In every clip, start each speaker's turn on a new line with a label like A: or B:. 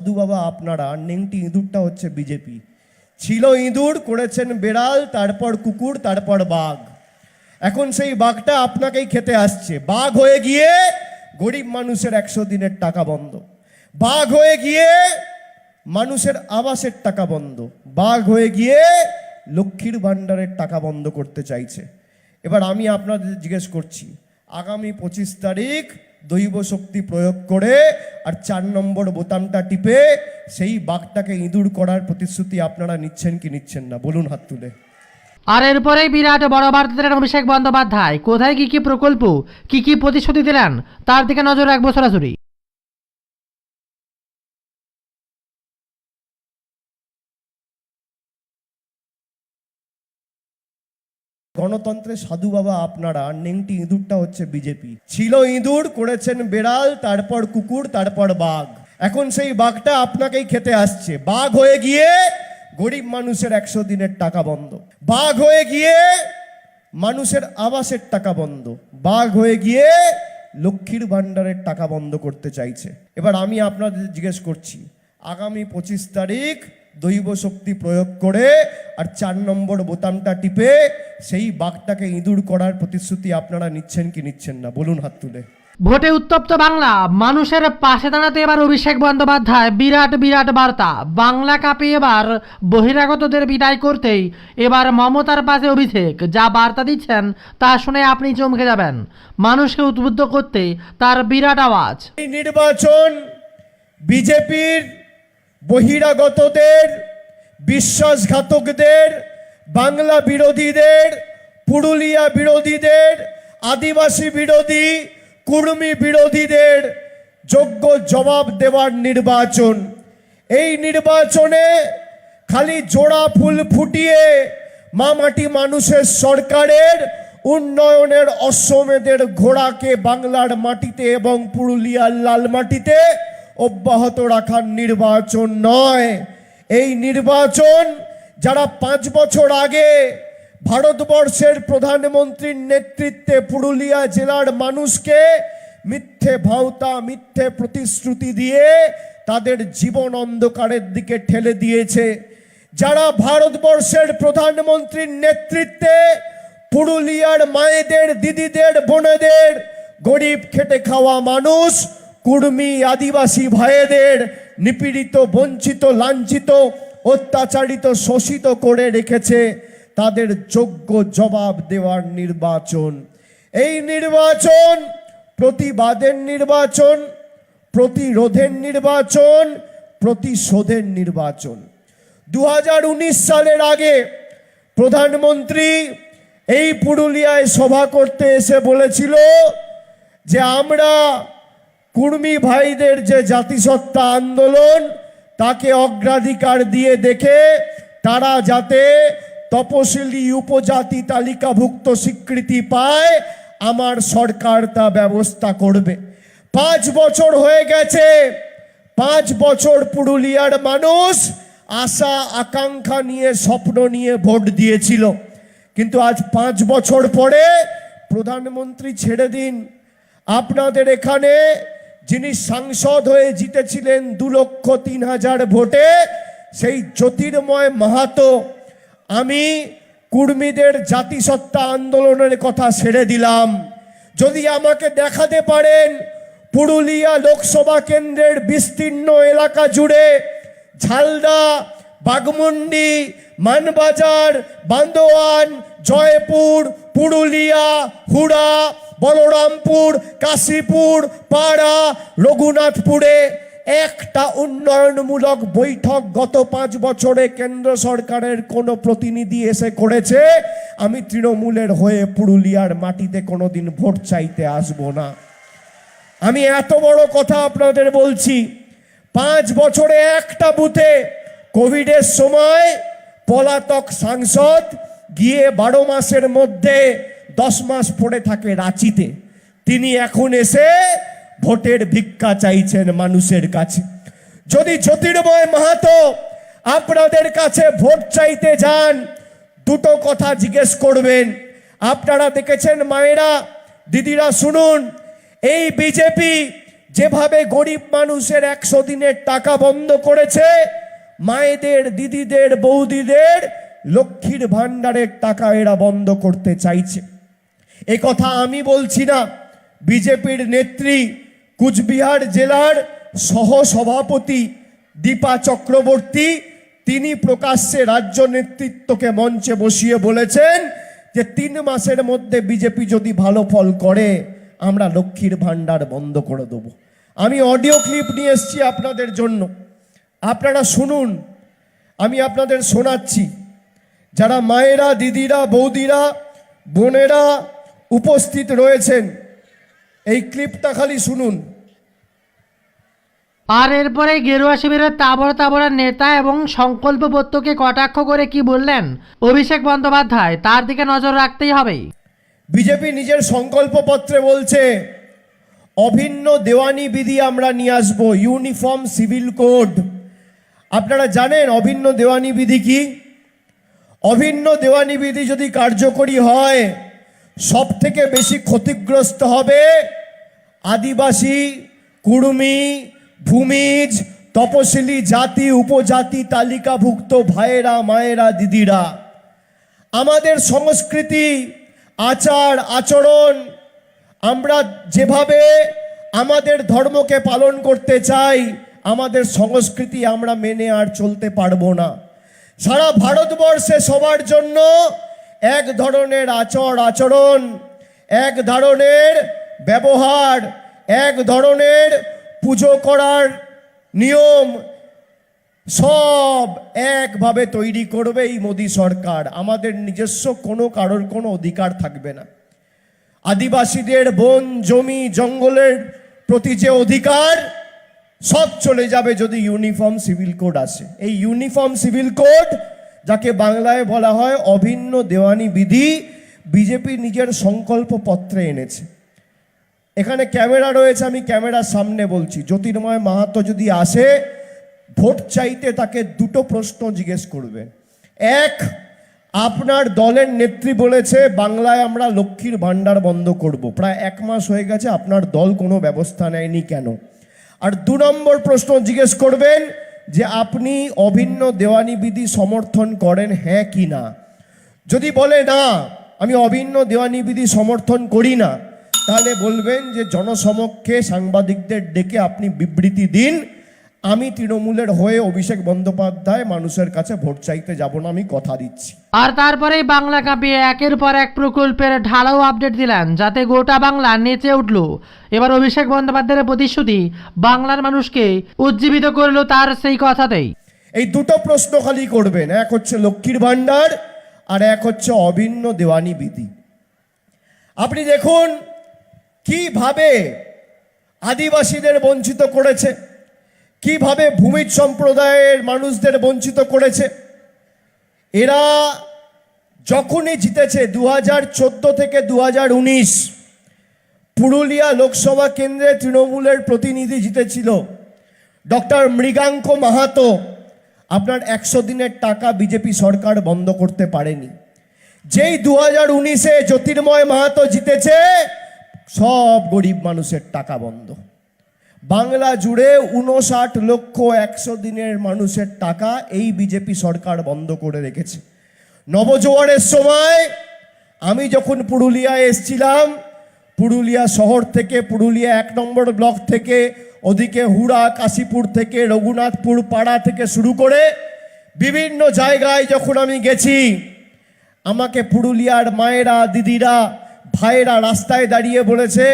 A: সাধু বাবা আপনারা, নেংটি ইঁদুরটা হচ্ছে বিজেপি। ছিল ইঁদুর, করেছেন বেড়াল, তারপর কুকুর, তারপর বাঘ। এখন সেই বাঘটা আপনাকেই খেতে আসছে। বাঘ হয়ে গিয়ে গরিব মানুষের 100 দিনের টাকা বন্ধ, বাঘ হয়ে গিয়ে মানুষের আবাসের টাকা বন্ধ, বাঘ হয়ে গিয়ে লক্ষ্মীর ভাণ্ডারের টাকা বন্ধ করতে চাইছে। এবার আমি আপনাদের জিজ্ঞেস করছি, আগামী 25 তারিখ দৈব শক্তি প্রয়োগ করে আর 4 নম্বর বোতামটা টিপে সেই বাঘটাকে ইঁদুর করার প্রতিশ্রুতি আপনারা নিচ্ছেন কি নিচ্ছেন না? বলুন হাত তুলে।
B: আর এরপরেই বিরাট বড় বার্তা দিলেন অভিষেক বন্দ্যোপাধ্যায়। কোথায় কি কি প্রকল্প, কি কি প্রতিশ্রুতি দিলেন, তার দিকে নজর রাখবো সরাসরি।
A: গণতন্ত্রের সাধু বাবা আপনারা, নেংটি ইঁদুরটা হচ্ছে বিজেপি। ছিল ইঁদুর, করেছেন বেড়াল, তারপর কুকুর, তারপর বাঘ। এখন সেই বাঘটা আপনাকেই খেতে আসছে। বাঘ হয়ে গিয়ে গরিব মানুষের 100 দিনের টাকা বন্ধ, বাঘ হয়ে গিয়ে মানুষের আবাসের টাকা বন্ধ, বাঘ হয়ে গিয়ে লক্ষ্মীর ভাণ্ডারের টাকা বন্ধ করতে চাইছে। এবার আমি আপনাদের জিজ্ঞেস করছি, আগামী 25 তারিখ দৈব শক্তি প্রয়োগ করে আর 4 নম্বর বোতামটা টিপে সেই বাঘটাকে ইঁদুর করার প্রতিশ্রুতি আপনারা নিচ্ছেন কি নিচ্ছেন না? বলুন হাত তুলে।
B: ভোটে উত্তপ্ত বাংলা, মানুষের পাশে দাঁড়াতে এবার অভিষেক বন্দ্যোপাধ্যায় বিরাট বিরাট বার্তা। বাংলা কাপে এবার বহিরাগতদের বিদায় করতেই এবার মমতার পাশে অভিষেক যা বার্তা দিচ্ছেন তা শুনে আপনি চমকে যাবেন। মানুষকে উদ্বুদ্ধ করতে তার বিরাট আওয়াজ।
A: এই নির্বাচন বিজেপির বহিরাগতদের, বিশ্বাসঘাতকদের, বাংলা বিরোধীদের, পুরুলিয়া বিরোধীদের, আদিবাসী বিরোধী, কুর্মী বিরোধীদের যোগ্য জবাব দেওয়ার নির্বাচন। এই নির্বাচনে খালি জোড়া ফুল ফুটিয়ে মামাটি মানুষের সরকারের উন্নয়নের অশ্বমেধের ঘোড়াকে বাংলার মাটিতে এবং পুরুলিয়ার লাল মাটিতে অব্যাহত রাখার নির্বাচন নয়। এই নির্বাচন যারা 5 বছর আগে ভারতবর্ষের প্রধানমন্ত্রীর নেতৃত্বে পুরুলিয়া জেলার মানুষকে মিথ্যে ভাওতা, মিথ্যে প্রতিশ্রুতি দিয়ে তাদের জীবন অন্ধকারের দিকে ঠেলে দিয়েছে, যারা ভারতবর্ষের প্রধানমন্ত্রীর নেতৃত্বে পুরুলিয়ার মায়েদের, দিদিদের, বোনেদের, গরিব খেটে খাওয়া মানুষ, কুর্মী আদিবাসী ভাইদের নিপীড়িত, বঞ্চিত, লাঞ্ছিত, অত্যাচারিত, শোষিত করে রেখেছে, তাদের যোগ্য জবাব দেওয়ার নির্বাচন। এই নির্বাচন প্রতিবাদের নির্বাচন, প্রতিরোধের নির্বাচন, প্রতিশোধের নির্বাচন। 2019 সালের আগে প্রধানমন্ত্রী এই পুরুলিয়ায় সভা করতে এসে বলেছিল যে আমরা কুর্মী ভাইদের যে জাতিসত্তা আন্দোলন তাকে অগ্রাধিকার দিয়ে দেখে তারা যাতে তপশিলি উপজাতি তালিকাভুক্ত স্বীকৃতি পায় আমার সরকার তা ব্যবস্থা করবে। 5 বছর হয়ে গেছে, 5 বছর পুরুলিয়ার মানুষ আশা আকাঙ্ক্ষা নিয়ে, স্বপ্ন নিয়ে ভোট দিয়েছিল, কিন্তু আজ 5 বছর পরে প্রধানমন্ত্রী ছেড়ে দিন, আপনাদের এখানে যিনি সাংসদ হয়ে জিতেছিলেন 2,03,000 ভোটে, সেই জ্যোতির্ময় মাহাতো, আমি কুর্মীদের জাতিসত্তা আন্দোলনের কথা ছেড়ে দিলাম, যদি আমাকে দেখাতে পারেন পুরুলিয়া লোকসভা কেন্দ্রের বিস্তীর্ণ এলাকা জুড়ে ঝালদা, বাগমুন্ডি, মানবাজার, বান্দোয়ান, জয়পুর, পুরুলিয়া, হুড়া, বলরামপুর, কাশীপুর, পাড়া, রঘুনাথপুরে একটা উন্নয়নমূলক বৈঠক গত 5 বছরে কেন্দ্র সরকারের কোনো প্রতিনিধি এসে করেছে, আমি তৃণমূলের হয়ে পুরুলিয়ার মাটিতে কোনোদিন ভোট চাইতে আসবো না। আমি এত বড় কথা আপনাদের বলছি, 5 বছরে একটা বুথে কোভিডের সময় পলাতক সাংসদ গিয়ে 12 মাসের মধ্যে 10 মাস পড়ে থাকে রাঁচিতে, তিনি এখন এসে ভোটের ভিক্ষা চাইছেন মানুষের কাছে। যদি জ্যোতির্ময় মাহাতো আপনাদের কাছে ভোট চাইতে যান, দুটো কথা জিজ্ঞেস করবেন। আপনারা দেখেছেন মায়েরা, দিদিরা শুনুন, এই বিজেপি যেভাবে গরিব মানুষের 100 দিনের টাকা বন্ধ করেছে, মায়েদের, দিদিদের, বৌদিদের লক্ষ্মীর ভান্ডারের টাকা এরা বন্ধ করতে চাইছে। এ কথা আমি বলছি না, বিজেপির নেত্রী কুচবিহার জেলার সহ সভাপতি দীপা চক্রবর্তী তিনি প্রকাশ্যে রাজ্য নেতৃত্বকে মঞ্চে বসিয়ে বলেছেন যে 3 মাসের মধ্যে বিজেপি যদি ভালো ফল করে আমরা লক্ষ্মীর ভান্ডার বন্ধ করে দেব। আমি অডিও ক্লিপ নিয়ে এসেছি আপনাদের জন্য, আপনারা শুনুন, আমি আপনাদের শোনাচ্ছি। যারা মায়েরা, দিদিরা, বৌদিরা, বোনেরা উপস্থিত রয়েছেন, এই ক্লিপটা খালি শুনুন।
B: আর এরপরে গেরুয়া শিবিরের তাবড় তাবড়া নেতা এবং সংকল্পবদ্ধকে কটাক্ষ করে কি বললেন অভিষেক বন্দ্যোপাধ্যায়, তার দিকে নজর রাখতেই হবে।
A: বিজেপি নিজের সংকল্পপত্রে বলছে অভিন্ন দেওয়ানি বিধি আমরা নিয়ে আসবো, ইউনিফর্ম সিভিল কোড। আপনারা জানেন অভিন্ন দেওয়ানি বিধি কি? অভিন্ন দেওয়ানি বিধি যদি কার্যকরী হয়, সব থেকে বেশি ক্ষতিগ্রস্ত হবে আদিবাসী, কুর্মী, ভূমিজ, তপশিলি জাতি, উপজাতি তালিকাভুক্ত ভাইয়েরা, মায়েরা, দিদিরা। আমাদের সংস্কৃতি, আচার আচরণ, আমরা যেভাবে আমাদের ধর্মকে পালন করতে চাই, আমাদের সংস্কৃতি আমরা মেনে আর চলতে পারবো না। সারা ভারতবর্ষে সবার জন্য এক ধরনের আচরণ, এক ধরনের ব্যবহার, এক ধরনের পুজো করার নিয়ম সব একভাবে তৈরি করবে এই মোদী সরকার। আমাদের নিজস্ব কারোর কোনো অধিকার থাকবে না। আদিবাসীদের বন, জমি, জঙ্গলের প্রতি যে অধিকার সব চলে যাবে যদি ইউনিফর্ম সিভিল কোড আসে। এই ইউনিফর্ম সিভিল কোড, যাকে বাংলায় বলা হয় অভিন্ন দেওয়ানি বিধি, বিজেপি নিজের সংকল্প পত্রে এনেছে। এখানে ক্যামেরা রয়েছে, আমি ক্যামেরার সামনে বলছি, জ্যোতির্ময় মাহাতো যদি আসে ভোট চাইতে তাকে 2টো প্রশ্ন জিজ্ঞেস করবে। এক, আপনার দলের নেত্রী বলেছে বাংলায় আমরা লক্ষ্মীর ভান্ডার বন্ধ করব, প্রায় 1 মাস হয়ে গেছে, আপনার দল কোনো ব্যবস্থা নেয়নি কেন? আর 2 নম্বর প্রশ্ন জিজ্ঞেস করবেন যে আপনি অভিন্ন দেওয়ানি বিধি সমর্থন করেন, হ্যাঁ কি না। যদি বলে না আমি অভিন্ন দেওয়ানি বিধি সমর্থন করি না, তাহলে বলবেন যে জনসমক্ষে সাংবাদিকদের ডেকে আপনি বিবৃতি দিন, আমি তৃণমূলের হয়ে অভিষেক বন্দ্যোপাধ্যায় মানুষের কাছে ভোট চাইতে যাব না, আমি কথা দিচ্ছি।
B: আর তারপরেই বাংলা কাঁপিয়ে একের পর এক প্রকল্পের ঢালাও আপডেট দিলেন, যাতে গোটা বাংলা নেচে উঠল। এবার অভিষেক বন্দ্যোপাধ্যায়ের প্রতিশ্রুতি বাংলার মানুষকে উজ্জীবিত করলো তার সেই কথাতেই।
A: এই 2টো প্রশ্ন খালি করবেন, এক হচ্ছে লক্ষ্মীর ভান্ডার আর এক হচ্ছে অভিন্ন দেওয়ানি বিধি। আপনি দেখুন কিভাবে আদিবাসীদের বঞ্চিত করেছে, কিভাবে ভূমিজ সম্প্রদায়ের মানুষদের বঞ্চিত করেছে। এরা যখনই জিতেছে 2014 থেকে 2019 পুরুলিয়া লোকসভা কেন্দ্রে তৃণমূলের প্রতিনিধি জিতেছিল ডক্টর মৃগাঙ্ক মাহাতো। আপনার 100 দিনের টাকা বিজেপি সরকার বন্ধ করতে পারেনি। যেই 2019-এ জ্যোতির্ময় মাহাতো জিতেছে, সব গরিব মানুষের টাকা বন্ধ। বাংলা জুড়ে 59 লক্ষ 100 দিনের মানুষের টাকা এই বিজেপি সরকার বন্ধ করে রেখেছে। নবজোয়ারের সময় আমি যখন পুরুলিয়ায় এসেছিলাম, পুরুলিয়া শহর থেকে, পুরুলিয়া 1 নম্বর ব্লক থেকে, ওদিকে হুড়া, কাশীপুর থেকে, রঘুনাথপুর পাড়া থেকে শুরু করে বিভিন্ন জায়গায় যখন আমি গেছি, আমাকে পুরুলিয়ার মায়েরা, দিদিরা, ভাইয়েরা রাস্তায় দাঁড়িয়ে বলেছে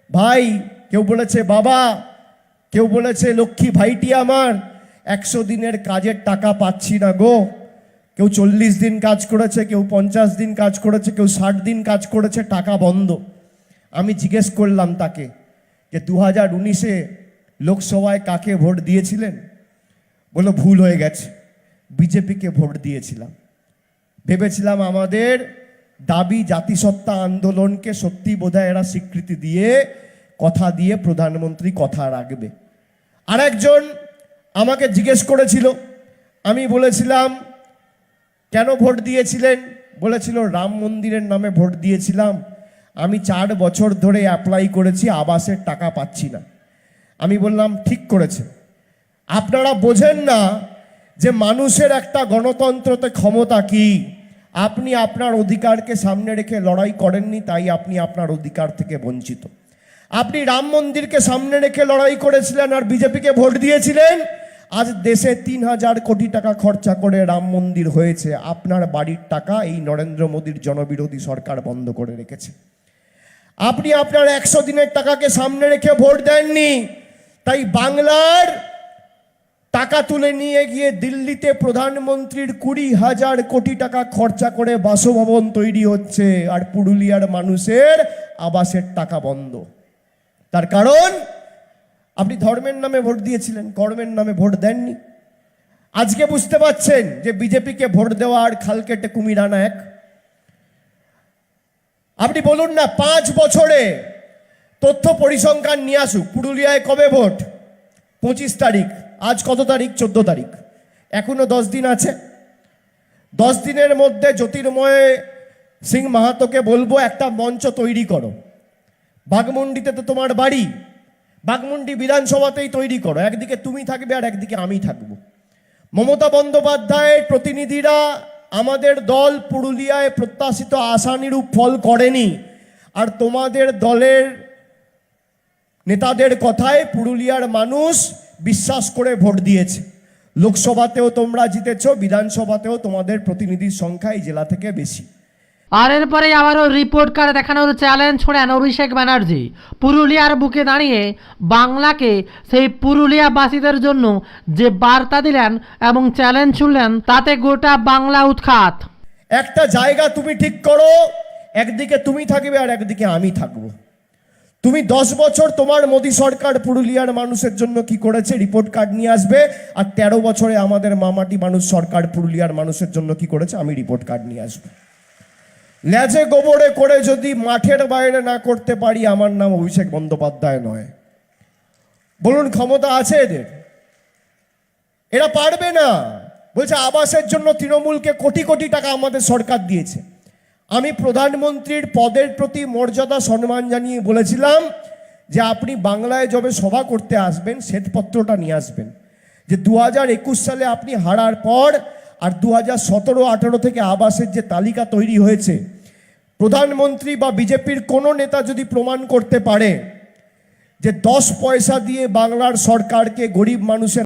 A: ভাই, কেউ বলেছে বাবা, কেউ বলেছে লক্ষ্মী ভাইটি আমার, 100 দিনের কাজের টাকা পাচ্ছি না গো। কেউ 40 দিন কাজ করেছে, কেউ 50 দিন কাজ করেছে, কেউ 60 দিন কাজ করেছে, টাকা বন্ধ। আমি জিজ্ঞেস করলাম তাকে যে 2019-এ লোকসভায় কাকে ভোট দিয়েছিলেন? বললো ভুল হয়ে গেছে, বিজেপিকে ভোট দিয়েছিলাম। ভেবেছিলাম আমাদের দাবি জাতিসত্তা আন্দোলনকে সত্যি বোধহয় এরা স্বীকৃতি দিয়ে, কথা দিয়ে প্রধানমন্ত্রী কথা রাখবে। আরেকজন আমাকে জিজ্ঞেস করেছিল, আমি বলেছিলাম কেন ভোট দিয়েছিলেন? বলেছিল রাম মন্দিরের নামে ভোট দিয়েছিলাম, আমি 4 বছর ধরে অ্যাপ্লাই করেছি, আবাসের টাকা পাচ্ছি না। আমি বললাম ঠিক করেছে। আপনারা বোঝেন না যে মানুষের একটা গণতন্ত্রতে ক্ষমতা কি। আপনি আপনার অধিকারকে সামনে রেখে লড়াই করেননি, তাই আপনি আপনার অধিকার থেকে বঞ্চিত। আপনি রাম মন্দিরকে সামনে রেখে লড়াই করেছিলেন আর বিজেপিকে ভোট দিয়েছিলেন। আজ দেশে ৩,০০০ কোটি টাকা খরচা করে রাম মন্দির হয়েছে। আপনার বাড়ির টাকা এই নরেন্দ্র মোদীর জনবিরোধী সরকার বন্ধ করে রেখেছে। আপনি আপনার ১০০ দিনের টাকাকে সামনে রেখে ভোট দেননি, তাই বাংলার টাকা তুলে নিয়ে গিয়ে দিল্লিতে প্রধানমন্ত্রীর ২০,০০০ কোটি টাকা খরচা করে বাসভবন তৈরি হচ্ছে, আর পুরুলিয়ার মানুষের আবাসের টাকা বন্ধ। তার কারণ আপনি ধর্মের নামে ভোট দিয়েছিলেন, কর্মের নামে ভোট দেননি। আজকে বুঝতে পারছেন যে বিজেপিকে ভোট দেওয়া আর খাল কেটে কুমির আনা এক। আপনি বলুন না, 5 বছরে তথ্য পরিসংখ্যান নিয়ে আসুক। পুরুলিয়ায় কবে ভোট? 25 তারিখ। আজ কত তারিখ? 14 তারিখ। এখনো 10 দিন আছে। 10 দিনের মধ্যে জ্যোতির্ময় সিং মাহাতোকে বলবো একটা মঞ্চ তৈরি করো। বাঘমুন্ডিতে তো তোমার বাড়ি, বাঘমুন্ডি বিধানসভাতেই তৈরি করো। একদিকে তুমি থাকবে আর একদিকে আমি থাকব। মমতা বন্দ্যোপাধ্যায়ের প্রতিনিধিরা আমাদের দল পুরুলিয়ায় প্রত্যাশিত আশানুরূপ ফল করেনি, আর তোমাদের দলের নেতাদের কথায় পুরুলিয়ার মানুষ বিশ্বাস করে ভোট দিয়েছে। লোকসভাতেও তোমরা জিতেছো, বিধানসভাতেও তোমাদের প্রতিনিধির সংখ্যা এই জেলা থেকে বেশি।
B: আর এরপরে আবারও রিপোর্ট কার্ড দেখানোর চ্যালেঞ্জ ছড়েন অভিষেক ব্যানার্জি। পুরুলিয়ার বুকে দাঁড়িয়ে বাংলাকে সেই পুরুলিয়াবাসীদের জন্য যে বার্তা দিলেন এবং চ্যালেঞ্জ ছুড়লেন, তাতে গোটা বাংলা উৎখাত।
A: একটা জায়গা তুমি ঠিক করো, একদিকে তুমি থাকবে আর একদিকে আমি থাকবো। তুমি 10 বছর তোমার মোদী সরকার পুরুলিয়ার মানুষের জন্য কি করেছে রিপোর্ট কার্ড নিয়ে আসবে, আর 13 বছরে আমাদের মামাটি মানুষ সরকার পুরুলিয়ার মানুষের জন্য কি করেছে আমি রিপোর্ট কার্ড নিয়ে আসবো। লেজে গোবরে করে যদি মাঠের বাইরে না করতে পারি, আমার নাম অভিষেক বন্দ্যোপাধ্যায় নয়। বলুন, ক্ষমতা আছে এদের? এরা পারবে না। বলছে আবাসের জন্য তৃণমূলকে কোটি কোটি টাকা আমাদের সরকার দিয়েছে। আমি প্রধানমন্ত্রীর পদের প্রতি মর্যাদা সম্মান জানিয়ে বলেছিলাম যে আপনি বাংলায় যবে সভা করতে আসবেন শ্বেতপত্রটা নিয়ে আসবেন, যে 2021 সালে আপনি হারার পর আর 2017-18 থেকে আবাসের যে তালিকা তৈরি হয়েছে, প্রধানমন্ত্রী বা বিজেপির কোনো নেতা যদি প্রমাণ করতে পারে যে 10 পয়সা দিয়ে বাংলার সরকারকে গরিব মানুষের